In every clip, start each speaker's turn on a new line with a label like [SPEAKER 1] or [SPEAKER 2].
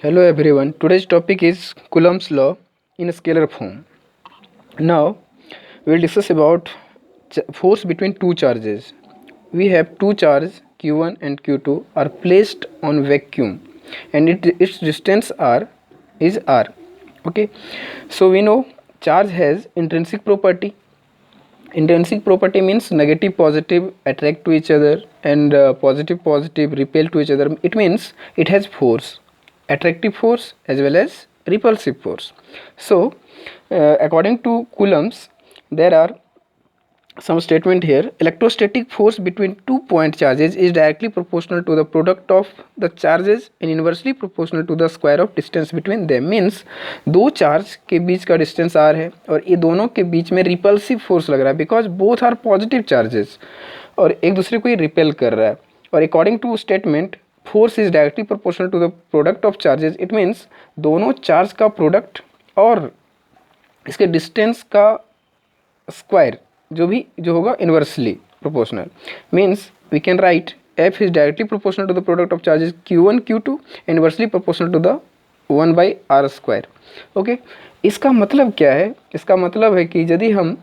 [SPEAKER 1] Hello everyone. Today's topic is Coulomb's law in a scalar form. Now we will discuss about force between two charges. We have two charges Q1 and Q2 are placed on vacuum and its distance r is r. Okay, so we know charge has intrinsic property. Intrinsic property means negative positive attract to each other and positive positive repel to each other. It means it has force, attractive force as well as repulsive force. So according to Coulomb's, there are some statement here. Electrostatic force between 2 point charges is directly proportional to the product of the charges and inversely proportional to the square of distance between them. Means दो charge के बीच का distance r है और ये दोनों के बीच में repulsive force लग रहा है because both are positive charges और एक दूसरे को ही रिपेल कर रहा है. और according to statement force is directly proportional to the product of charges. It means दोनों चार्ज का प्रोडक्ट और इसके डिस्टेंस का स्क्वायर जो होगा inversely proportional. Means we can write f is directly proportional to the product of charges Q1 Q2 inversely proportional to the 1/r². Okay, इसका मतलब क्या है? इसका मतलब है कि यदि हम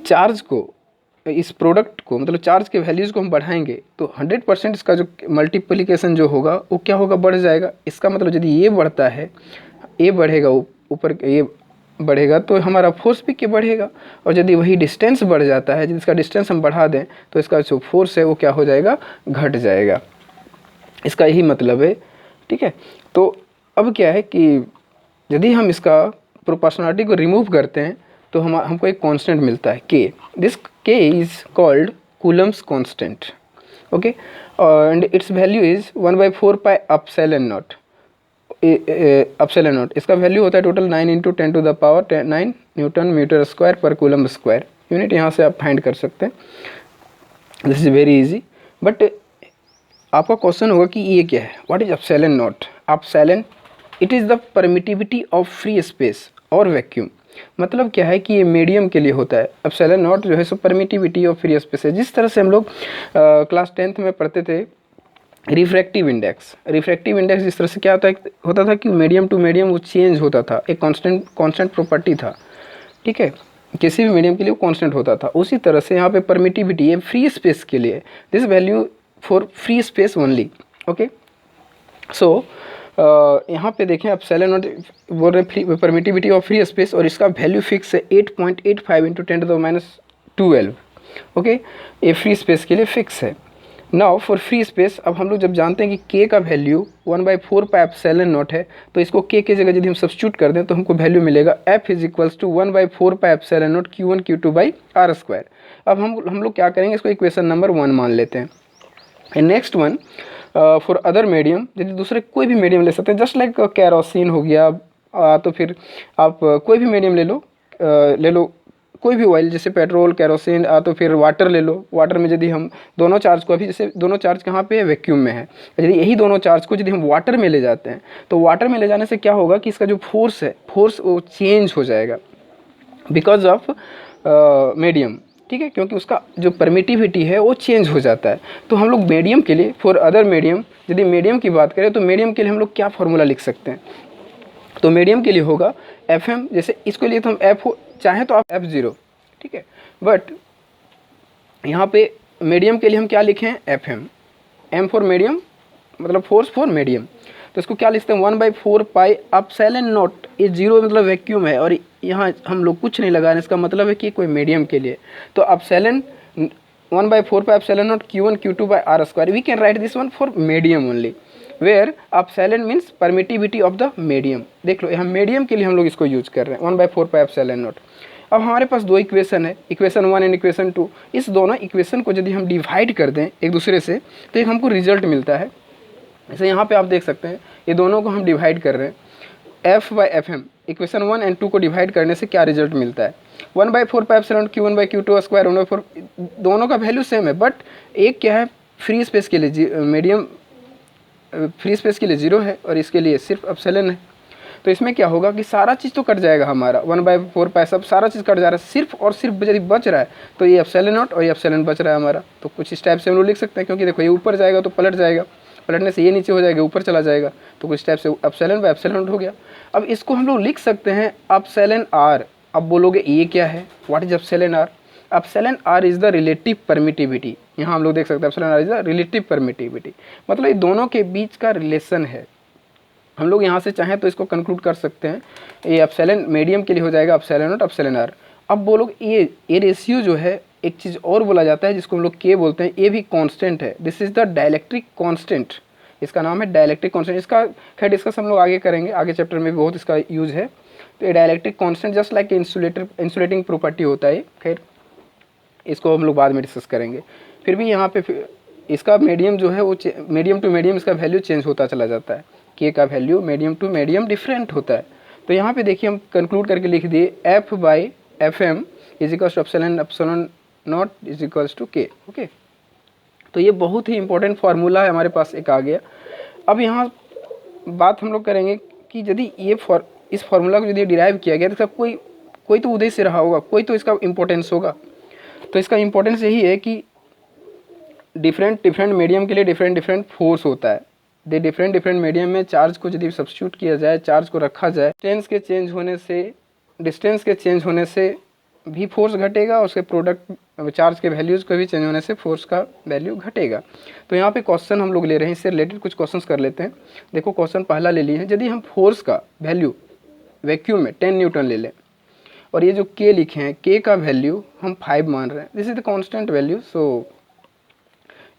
[SPEAKER 1] चार्ज को इस प्रोडक्ट को मतलब चार्ज के वैल्यूज़ को हम बढ़ाएंगे तो 100% इसका जो मल्टीप्लिकेशन जो होगा वो क्या होगा, बढ़ जाएगा. इसका मतलब यदि ये बढ़ता है, ये बढ़ेगा, ऊपर ये बढ़ेगा तो हमारा फोर्स भी क्या बढ़ेगा. और यदि वही डिस्टेंस बढ़ जाता है, जिसका डिस्टेंस हम बढ़ा दें तो इसका जो फोर्स है वो क्या हो जाएगा, घट जाएगा. इसका यही मतलब है. ठीक है, तो अब क्या है कि यदि हम इसका प्रोपोर्शनलिटी को रिमूव करते हैं तो हमको एक कांस्टेंट मिलता है k. This k is called Coulomb's constant. Okay, and it's value is 1/4 pi epsilon not. Epsilon not इसका वैल्यू होता है टोटल 9 × 10⁻9 न्यूटन मीटर स्क्वायर पर कूलम स्क्वायर. यूनिट यहाँ से आप फाइंड कर सकते हैं. This is very easy. But आपका क्वेश्चन होगा कि ये क्या है, what is epsilon not. Epsilon it is the permittivity of free space और वैक्यूम. मतलब क्या है कि ये मीडियम के लिए होता है. एप्सिलॉन नॉट जो है सो परमिटिविटी ऑफ फ्री स्पेस है. जिस तरह से हम लोग क्लास 10th में पढ़ते थे रिफ्रैक्टिव इंडेक्स. रिफ्रैक्टिव इंडेक्स जिस तरह से क्या होता था कि मीडियम टू मीडियम वो चेंज होता था, एक कांस्टेंट प्रॉपर्टी था. ठीक है, किसी भी मीडियम के लिए वो कांस्टेंट होता था. उसी तरह से यहाँ पे परमिटिविटी है फ्री स्पेस के लिए. This value for free space only. Okay, so यहाँ पे देखें एप्सिलॉन नॉट बोल रहे हैं परमिटिविटी ऑफ फ्री स्पेस और इसका वैल्यू फिक्स है 8.85 × 10⁻12. ओके, ये फ्री स्पेस के लिए फिक्स है. नाउ फॉर फ्री स्पेस, अब हम लोग जब जानते हैं कि k का वैल्यू 1/4 पाई एप्सिलॉन नॉट है तो इसको k की जगह यदि हम सब्स्टिट्यूट कर दें तो हमको वैल्यू मिलेगा f is equals to 1/4 pi epsilon naught Q1 Q2/r². अब हम लोग क्या करेंगे, इसको इक्वेशन नंबर 1 मान लेते हैं. And next one for other medium, यदि दूसरे कोई भी मीडियम ले सकते हैं जस्ट लाइक कैरोसिन हो गया, तो फिर आप कोई भी मीडियम ले लो कोई भी ऑयल जैसे पेट्रोल कैरोसिन, तो फिर वाटर ले लो. वाटर में यदि हम दोनों चार्ज को, अभी जैसे दोनों चार्ज कहाँ पे है, वैक्यूम में है. यदि यही दोनों चार्ज को यदि हम वाटर में ले जाते हैं तो वाटर में ले जाने से क्या होगा कि इसका जो फोर्स है, फोर्स वो चेंज हो जाएगा बिकॉज ऑफ मीडियम. ठीक है, क्योंकि उसका जो परमिटिविटी है वो चेंज हो जाता है. तो हम लोग मीडियम के लिए, फॉर अदर मीडियम, यदि मीडियम की बात करें तो मीडियम के लिए हम लोग क्या फॉर्मूला लिख सकते हैं. तो मीडियम के लिए होगा FM. जैसे इसके लिए तो हम F चाहें तो आप F0. ठीक है, बट यहाँ पे मीडियम के लिए हम क्या लिखें, FM. M फॉर मीडियम मतलब फोर्स फॉर मीडियम. तो इसको क्या लिखते हैं 1/4 पाई एप्सिलॉन नॉट. ये 0 मतलब वैक्यूम है और यहाँ हम लोग कुछ नहीं लगा रहे. इसका मतलब है कि कोई मीडियम के लिए. तो epsilon 1/4 pi epsilon naught Q1 Q2/r². We can write this one for medium only where epsilon means permittivity of the medium. देख लो यहाँ मीडियम के लिए हम लोग इसको यूज कर रहे हैं 1/4 पाई एप्सिलॉन नॉट. अब हमारे पास दो इक्वेशन है, इक्वेशन 1 एंड इक्वेशन 2. इस दोनों इक्वेशन को यदि हम डिवाइड कर दें एक दूसरे से तो एक हमको रिजल्ट मिलता है. जैसे यहाँ पे आप देख सकते हैं ये दोनों को हम डिवाइड कर रहे हैं F/FM. इक्वेशन 1 एंड 2 को डिवाइड करने से क्या रिजल्ट मिलता है, 1/4 पाई एप्सिलॉन Q1/Q2² 1/4. दोनों का वैल्यू सेम है बट एक क्या है फ्री स्पेस के लिए मीडियम फ्री स्पेस के लिए 0 है और इसके लिए सिर्फ एप्सिलॉन है. तो इसमें क्या होगा कि सारा चीज़ तो कट जाएगा हमारा 1/4 पाई, सब सारा चीज़ कट जा रहा है. सिर्फ और सिर्फ यदि बच रहा है तो ये एप्सिलॉन नॉट और ये एप्सिलॉन बच रहा है हमारा. तो कुछ इस टाइप से हम लोग लिख सकते हैं क्योंकि देखो ये ऊपर जाएगा तो पलट जाएगा पलटने से ये नीचे हो जाएगा, ऊपर चला जाएगा, तो कुछ टाइप से एप्सिलॉन बाय एप्सिलॉन नॉट हो गया। अब इसको हम लोग लिख सकते हैं एप्सिलॉन आर। अब बोलोगे ये क्या है, what is epsilon r? Epsilon r is the relative permittivity. यहाँ हम लोग देख सकते हैं epsilon r is the relative permittivity, मतलब ये दोनों के बीच का रिलेशन है। हम लोग यहाँ से चाहें तो इसको कंक्लूड कर सकते हैं, ये एप्सिलॉन मीडियम के लिए हो जाएगा एप्सिलॉन नॉट एप्सिलॉन आर। अब बोलोगे ये रेशियो जो है, एक चीज़ और बोला जाता है जिसको हम लोग के बोलते हैं, ये भी कांस्टेंट है। This is the dielectric constant, इसका नाम है डाइलेक्ट्रिक कांस्टेंट। इसका खैर डिस्कस हम लोग आगे करेंगे, आगे चैप्टर में भी बहुत इसका यूज है। तो ये dielectric constant just like insulating property होता है, खैर इसको हम लोग बाद में डिस्कस करेंगे। फिर भी यहाँ पे इसका मीडियम जो है वो मीडियम टू मीडियम इसका वैल्यू चेंज होता चला जाता है, के का value medium to medium different होता है। तो यहाँ पे देखिए हम कंक्लूड करके लिख दिए f by f M is equals to epsilon epsilon naught is equals to k. Okay, तो ये बहुत ही इंपॉर्टेंट फार्मूला है हमारे पास एक आ गया। अब यहाँ बात हम लोग करेंगे कि यदि ये इस फार्मूला को यदि डिराइव किया गया तो इसका कोई तो उद्देश्य रहा होगा, कोई तो इसका इंपॉर्टेंस होगा। तो इसका इंपॉर्टेंस यही है कि डिफरेंट मीडियम के लिए डिफरेंट फोर्स होता है। डिफरेंट मीडियम में चार्ज को यदि सब्स्टिट्यूट किया जाए, चार्ज को रखा जाए, डिस्टेंस के चेंज होने से भी फोर्स घटेगा, उसके प्रोडक्ट चार्ज के वैल्यूज़ को भी चेंज होने से फोर्स का वैल्यू घटेगा। तो यहाँ पे क्वेश्चन हम लोग ले रहे हैं, इससे रिलेटेड कुछ क्वेश्चंस कर लेते हैं। देखो क्वेश्चन पहला ले लिए हैं, यदि हम फोर्स का वैल्यू वैक्यूम में 10 न्यूटन ले लें और ये जो के लिखे हैं, के का वैल्यू हम 5 मान रहे हैं, this is the constant value. So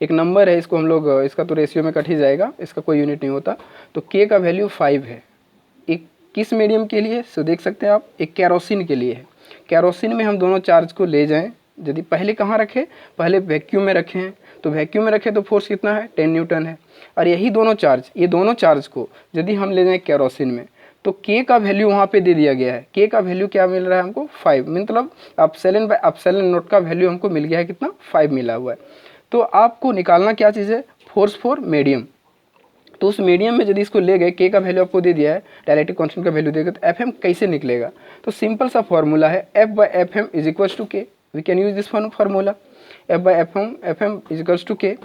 [SPEAKER 1] एक नंबर है, इसको हम लोग इसका तो रेशियो में कट ही जाएगा, इसका कोई यूनिट नहीं होता। तो के का वैल्यू 5 है। एक किस मीडियम के लिए, सो देख सकते हैं आप, एक केरोसिन के लिए है। केरोसिन में हम दोनों चार्ज को ले जाएं, यदि पहले कहाँ रखें, पहले वैक्यूम में रखें हैं, तो वैक्यूम में रखें तो फोर्स कितना है, 10 न्यूटन है। और यही दोनों चार्ज, ये दोनों चार्ज को यदि हम ले जाएं केरोसिन में, तो के का वैल्यू वहाँ पे दे दिया गया है। के का वैल्यू क्या मिल रहा है हमको, 5, मतलब एप्सिलॉन बाय एप्सिलॉन नॉट का वैल्यू हमको मिल गया है कितना, 5 मिला हुआ है। तो आपको निकालना क्या चीज़ है, फोर्स फॉर मीडियम। तो उस मीडियम में यदि इसको ले गए, के का वैल्यू आपको दे दिया है, डायरेक्ट्रिक कांस्टेंट का वैल्यू देगा, तो एफ एम कैसे निकलेगा। तो सिंपल सा फॉर्मूला है, F by F M is equals to K. We can use this formula, F by F M is equals to K.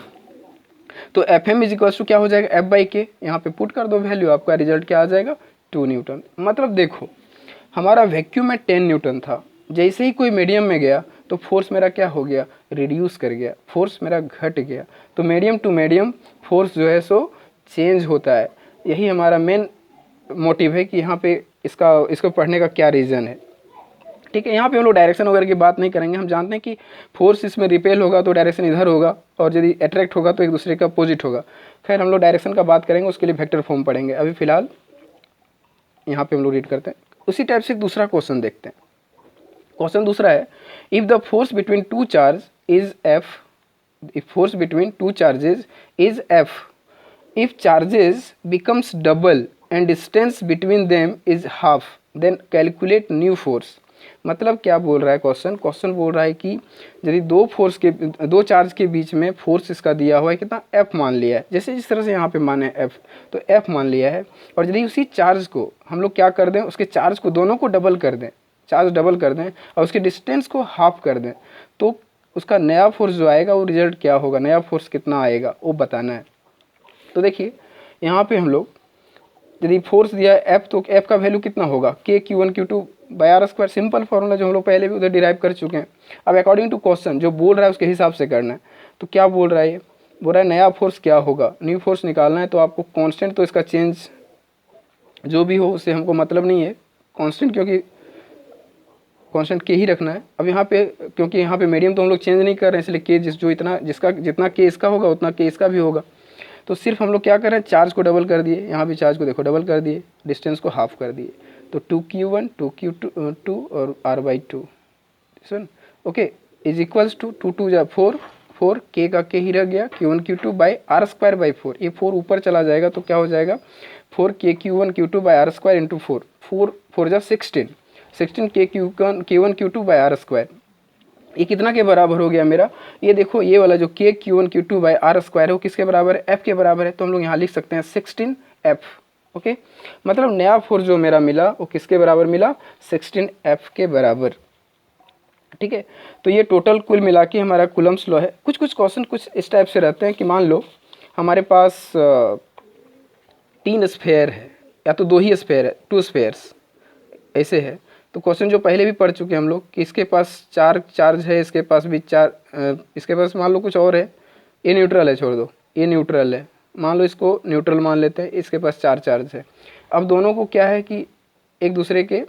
[SPEAKER 1] तो F M is equals to क्या हो जाएगा, एफ बाई के। यहाँ पे पुट कर दो वैल्यू, आपका रिजल्ट क्या आ जाएगा, 2 न्यूटन। मतलब देखो हमारा वैक्यूम में 10 न्यूटन था, जैसे ही कोई मीडियम में गया तो फोर्स मेरा क्या हो गया, रिड्यूस कर गया, फोर्स मेरा घट गया। तो मीडियम टू मीडियम फोर्स जो है सो चेंज होता है। यही हमारा मेन मोटिव है कि यहाँ पे इसको पढ़ने का क्या रीज़न है। ठीक है, यहाँ पे हम लोग डायरेक्शन वगैरह की बात नहीं करेंगे। हम जानते हैं कि फोर्स इसमें रिपेल होगा तो डायरेक्शन इधर होगा, और यदि अट्रैक्ट होगा तो एक दूसरे का अपोजिट होगा। खैर हम लोग डायरेक्शन का बात करेंगे, उसके लिए वेक्टर फॉर्म पढ़ेंगे। अभी फिलहाल यहाँ पे हम लोग रीड करते हैं। उसी टाइप से दूसरा क्वेश्चन देखते हैं। क्वेश्चन दूसरा है, if the force between two charge is f, if force between two charges is f, if charges becomes double and distance between them is half, then calculate new force. मतलब क्या बोल रहा है question बोल रहा है कि यदि दो चार्ज के बीच में फोर्स इसका दिया हुआ है कितना, एफ मान लिया है, जैसे जिस तरह से यहाँ पे माने एफ, तो एफ मान लिया है। और यदि उसी चार्ज को हम लोग क्या कर दें, उसके चार्ज को दोनों को डबल कर दें, चार्ज डबल कर दें और उसके डिस्टेंस को हाफ कर दें, तो उसका नया फोर्स जो आएगा वो रिजल्ट क्या होगा, नया फोर्स कितना आएगा वो बताना है। तो देखिए यहाँ पे हम लोग यदि फोर्स दिया है एफ, तो एफ का वैल्यू कितना होगा, k Q1 Q2 by r square. Simple formula जो हम लोग पहले भी उधर डिराइव कर चुके हैं। अब अकॉर्डिंग टू क्वेश्चन जो बोल रहा है उसके हिसाब से करना है। तो क्या बोल रहा है ये, बोल रहा है नया फोर्स क्या होगा, न्यू फोर्स निकालना है। तो आपको कांस्टेंट तो इसका चेंज जो भी हो उससे हमको मतलब नहीं है, कांस्टेंट क्योंकि कांस्टेंट के ही रखना है। अब यहाँ पे क्योंकि यहाँ पे मीडियम तो हम लोग चेंज नहीं कर रहे हैं, इसलिए के जितना के इसका होगा उतना के इसका भी होगा। तो सिर्फ हम लोग क्या कर रहे हैं, चार्ज को डबल कर दिए, यहाँ भी चार्ज को देखो डबल कर दिए, डिस्टेंस को हाफ कर दिए। तो 2Q1 2Q2 और r/2 सुन ओके इज इक्वल्स टू 2 2 जा 4 के का के ही रह गया, Q1 Q2 by are square by 4। ये 4 ऊपर चला जाएगा तो क्या हो जाएगा, 4 के Q1 Q2 by are square into 4 4 जा 16 के Q1 Q2 by are square. ये कितना के बराबर हो गया मेरा, ये देखो ये वाला जो के Q1 Q2 by are square है वो किसके बराबर है, एफ के बराबर है। तो हम लोग यहाँ लिख सकते हैं 16F। ओके, मतलब नया फोर्स जो मेरा मिला वो किसके बराबर मिला, 16F के बराबर। ठीक है, तो ये टोटल कुल मिला के हमारा कूलम्ब्स लॉ है। कुछ क्वेश्चन कुछ इस टाइप से रहते हैं कि मान लो हमारे पास 3 स्फेयर है या तो 2 ही स्फेयर है, 2 स्फेयर्स ऐसे है। तो क्वेश्चन जो पहले भी पढ़ चुके हैं हम लोग कि इसके पास 4 चार्ज है, इसके पास भी 4, इसके पास मान लो कुछ और है, ये न्यूट्रल है, छोड़ दो, ये न्यूट्रल है, मान लो इसको न्यूट्रल मान लेते हैं, इसके पास 4 चार्ज है। अब दोनों को क्या है कि एक दूसरे के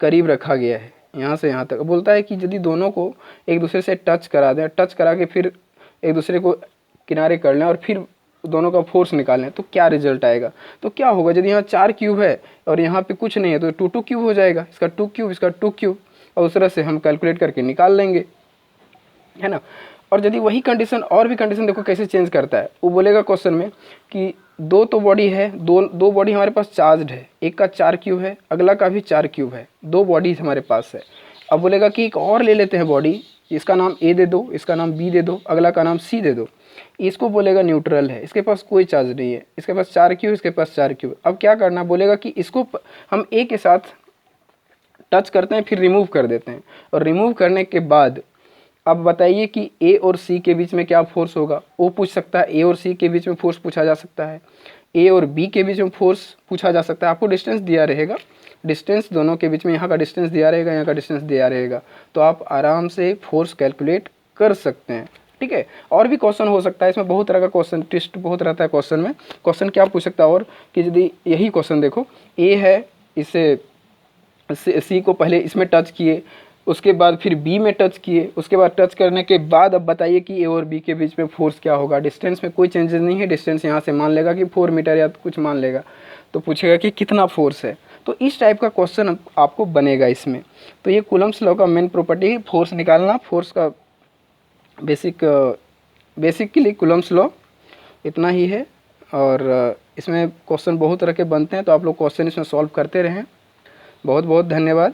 [SPEAKER 1] करीब रखा गया है, यहाँ से यहाँ तक। बोलता है कि यदि दोनों को एक दूसरे से टच करा दें, टच करा के फिर एक दूसरे को किनारे कर लें और फिर दोनों का फोर्स निकालें तो क्या रिजल्ट आएगा। तो क्या होगा, यदि यहाँ 4 क्यूब है और यहाँ पे कुछ नहीं है तो 2 क्यूब हो जाएगा, इसका 2 क्यूब, इसका 2 क्यूब, और उस तरह से हम कैलकुलेट करके निकाल लेंगे, है ना। और यदि वही कंडीशन, और भी कंडीशन देखो कैसे चेंज करता है। वो बोलेगा क्वेश्चन में कि दो तो बॉडी है, दो बॉडी हमारे पास चार्ज्ड है, एक का 4 क्यूब है, अगला का भी 4 क्यूब है, 2 बॉडी हमारे पास है। अब बोलेगा कि एक और ले लेते हैं बॉडी, इसका नाम ए दे दो, इसका नाम बी दे दो, अगला का नाम सी दे दो। इसको बोलेगा न्यूट्रल है, इसके पास कोई चार्ज नहीं है, इसके पास 4 क्यूब, इसके पास 4 क्यूब। अब क्या करना, बोलेगा कि इसको हम ए के साथ टच करते हैं, फिर रिमूव कर देते हैं, और रिमूव करने के बाद अब बताइए कि ए और सी के बीच में क्या फोर्स होगा। वो पूछ सकता है, ए और सी के बीच में फोर्स पूछा जा सकता है, ए और बी के बीच में फोर्स पूछा जा सकता है। आपको डिस्टेंस दिया रहेगा, डिस्टेंस दोनों के बीच में, यहाँ का डिस्टेंस दिया रहेगा, यहाँ का डिस्टेंस दिया रहेगा, तो आप आराम से फोर्स कैलकुलेट कर सकते हैं, ठीक है। और भी क्वेश्चन हो सकता है इसमें, बहुत तरह का क्वेश्चन, ट्विस्ट बहुत रहता है क्वेश्चन में। क्वेश्चन क्या पूछ सकता है और कि यदि यही क्वेश्चन देखो, ए है, इसे सी को पहले इसमें टच किए, उसके बाद फिर बी में टच किए, उसके बाद टच करने के बाद अब बताइए कि ए और बी के बीच में फोर्स क्या होगा। डिस्टेंस में कोई चेंजेस नहीं है, डिस्टेंस यहाँ से मान लेगा कि 4 मीटर या कुछ मान लेगा, तो पूछेगा कि कितना फोर्स है। तो इस टाइप का क्वेश्चन आपको बनेगा इसमें। तो ये कूलम्स लॉ का मेन प्रॉपर्टी है, फोर्स निकालना, फोर्स का बेसिकली कूलम्स लॉ इतना ही है। और इसमें क्वेश्चन बहुत तरह के बनते हैं, तो आप लोग क्वेश्चन इसमें सॉल्व करते रहें। बहुत बहुत धन्यवाद।